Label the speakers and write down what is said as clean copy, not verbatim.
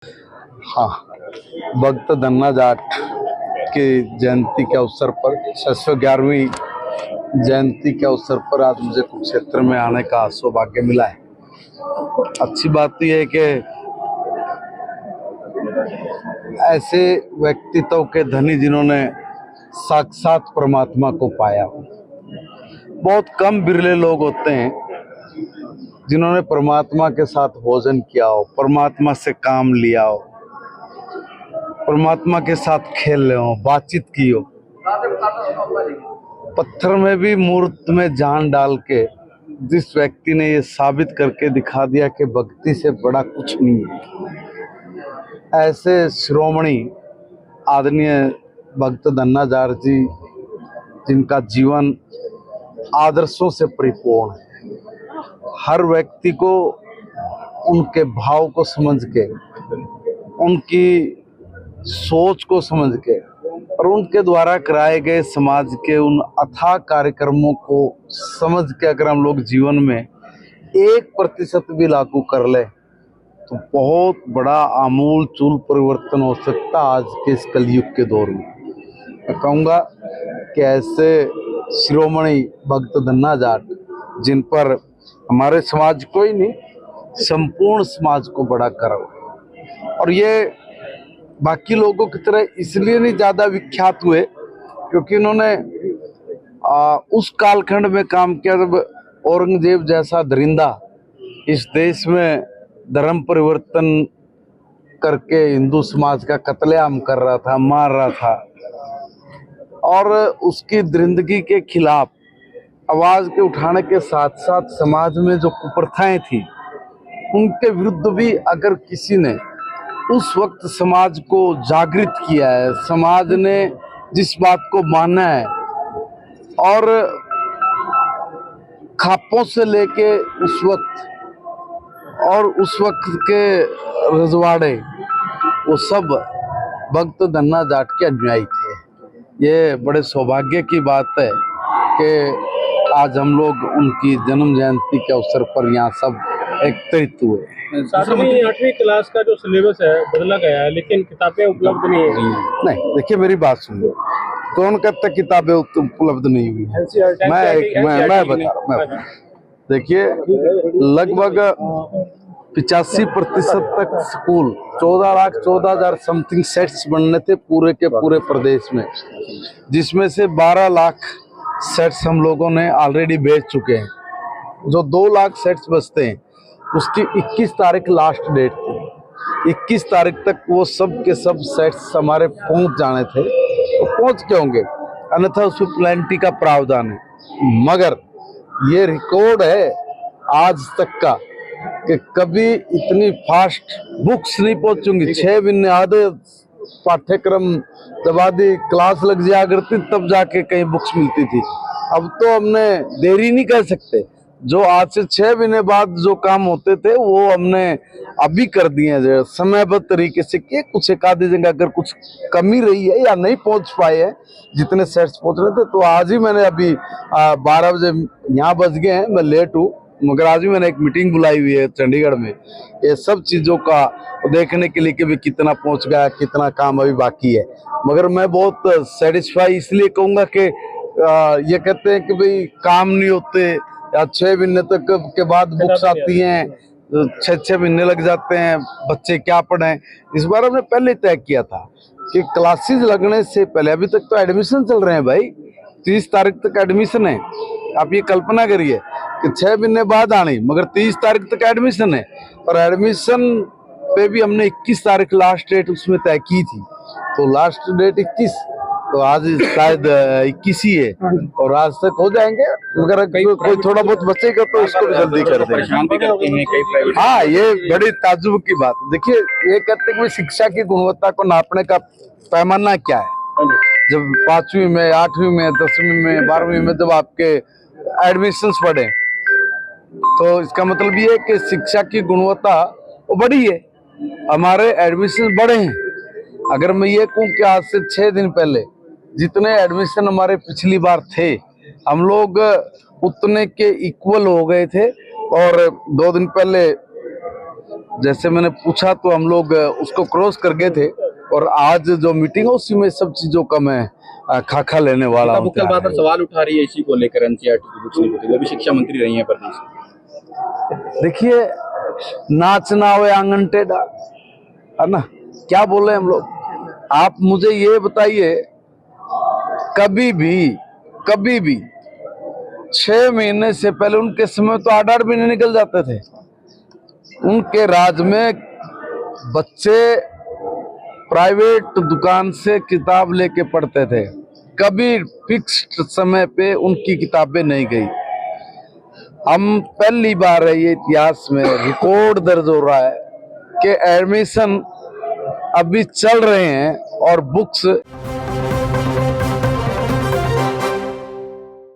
Speaker 1: हाँ, भक्त धन्ना जाट की जयंती के अवसर पर 611वीं जयंती के अवसर पर आज मुझे कुरुक्षेत्र में आने का सौभाग्य मिला है। अच्छी बात यह है कि ऐसे व्यक्तित्व के धनी जिन्होंने साक्षात परमात्मा को पाया हो। बहुत कम बिरले लोग होते हैं जिन्होंने परमात्मा के साथ भोजन किया हो, परमात्मा से काम लिया हो, परमात्मा के साथ खेल हो, बातचीत की हो। पत्थर में भी मूर्त में जान डाल के जिस व्यक्ति ने ये साबित करके दिखा दिया कि भक्ति से बड़ा कुछ नहीं है, ऐसे श्रोमणी आदरणीय भक्त धन्ना जाट जी, जिनका जीवन आदर्शों से परिपूर्ण है। हर व्यक्ति को उनके भाव को समझ के, उनकी सोच को समझ के और उनके द्वारा कराए गए समाज के उन अथाह कार्यक्रमों को समझ के अगर हम लोग जीवन में 1% भी लागू कर ले तो बहुत बड़ा आमूल चूल परिवर्तन हो सकता आज के इस कलयुग के दौर में। मैं कहूँगा कि ऐसे शिरोमणि भक्त धन्ना जाट, जिन पर हमारे समाज को ही नहीं संपूर्ण समाज को बड़ा गर्व है, और ये बाकी लोगों की तरह इसलिए नहीं ज़्यादा विख्यात हुए क्योंकि उन्होंने उस कालखंड में काम किया जब औरंगजेब जैसा दरिंदा इस देश में धर्म परिवर्तन करके हिंदू समाज का कत्लेआम कर रहा था, मार रहा था, और उसकी दरिंदगी के खिलाफ आवाज के उठाने के साथ साथ समाज में जो कुप्रथाएं थी उनके विरुद्ध भी अगर किसी ने उस वक्त समाज को जागृत किया है, समाज ने जिस बात को माना है और खापों से लेके उस वक्त और उस वक्त के रजवाड़े, वो सब भक्त धन्ना जाट के अनुयायी थे। ये बड़े सौभाग्य की बात है कि आज हम लोग उनकी जन्म जयंती के अवसर पर यहाँ सब एकत्रित हुए।
Speaker 2: 7वीं 8वीं क्लास का जो सिलेबस है बदला गया है, लेकिन किताबें उपलब्ध नहीं है।
Speaker 1: नहीं, देखिए मेरी बात सुनिए, कौन कहता किताबें उपलब्ध नहीं हुई है? मैं बता रहा हूँ। देखिए लगभग 85% तक स्कूल 14,14,000 समथिंग सेट्स बनने थे पूरे के पूरे प्रदेश में, जिसमें से 12 लाख सेट्स हम लोगों ने ऑलरेडी बेच चुके हैं। जो 2 लाख सेट्स बचते हैं उसकी 21 तारीख लास्ट डेट थी। 21 तारीख तक वो सब के सब सेट्स हमारे पहुंच जाने थे, तो पहुंच के होंगे, अन्यथा उसमें प्लेंटी का प्रावधान है। मगर ये रिकॉर्ड है आज तक का कि कभी इतनी फास्ट बुक्स नहीं पहुंचूंगी। 6 महीने आधे पाठ्यक्रम जब आधी क्लास लग जाया करती तब जाके कहीं बुक्स मिलती थी। अब तो हमने देरी नहीं कर सकते, जो आज से 6 महीने बाद जो काम होते थे वो हमने अभी कर दिए हैं समयबद्ध तरीके से। कि कुछ एक आधी जगह अगर कुछ कमी रही है या नहीं पहुंच पाए हैं जितने सेट्स पहुंच रहे थे, तो आज ही मैंने अभी 12 बजे यहाँ बज गए हैं, मैं लेट हूँ, मगर आज भी मैंने एक मीटिंग बुलाई हुई है चंडीगढ़ में ये सब चीज़ों का देखने के लिए कि भी कितना पहुंच गया, कितना काम अभी बाकी है। मगर मैं बहुत सेटिस्फाई इसलिए कहूँगा कि ये कहते हैं कि भाई काम नहीं होते या 6 महीने तक के बाद बुक्स आती हैं, 6 महीने लग जाते हैं, बच्चे क्या पढ़ें। इस बार हमने पहले तय किया था कि क्लासेस लगने से पहले, अभी तक तो एडमिशन चल रहे हैं भाई, 30 तारीख तक एडमिशन है। आप ये कल्पना करिए कि 6 महीने बाद आनी, मगर 30 तारीख तक एडमिशन है, और एडमिशन पे भी हमने 21 तारीख लास्ट डेट उसमें तय की थी। तो लास्ट डेट 21, तो आज शायद 21 ही है और आज तक हो जाएंगे, मगर कोई थोड़ा बहुत बचेगा तो उसको भी जल्दी कर देंगे। हाँ, ये बड़ी ताज्जुब की बात। देखिए ये कहते हैं कि शिक्षा की गुणवत्ता को नापने का पैमाना क्या है। जब 5वीं में, 8वीं में, 10वीं में, 12वीं में जब आपके एडमिशन्स बढ़े तो इसका मतलब ये है कि शिक्षा की गुणवत्ता वो बढ़ी है, हमारे एडमिशन बढ़े हैं। अगर मैं ये कहूँ कि आज से 6 दिन पहले जितने एडमिशन हमारे पिछली बार थे, हम लोग उतने के इक्वल हो गए थे, और 2 दिन पहले जैसे मैंने पूछा तो हम लोग उसको क्रॉस कर गए थे, और आज जो मीटिंग है उसी में सब चीजों का मैं खाका लेने वाला हूँ।
Speaker 3: मुक्केल बात पर सवाल उठा रही है इसी को लेकर एनसीईआरटी की बुक्स नहीं होती, वो भी शिक्षा मंत्री रही हैं प्रदेश।
Speaker 1: देखिए, नाचना हुए आंगन टेढ़ा, है ना, क्या बोले हम लोग। आप मुझे ये बताइए, कभी भी 6 महीने से पहले उनके समय तो 8-8 महीने निकल जाते थे। उनके राज में बच्चे प्राइवेट दुकान से किताब लेके पढ़ते थे, कभी फिक्स्ड समय पे उनकी किताबें नहीं गई। हम पहली बार है ये इतिहास में रिकॉर्ड दर्ज हो रहा है कि एडमिशन अभी चल रहे हैं और बुक्स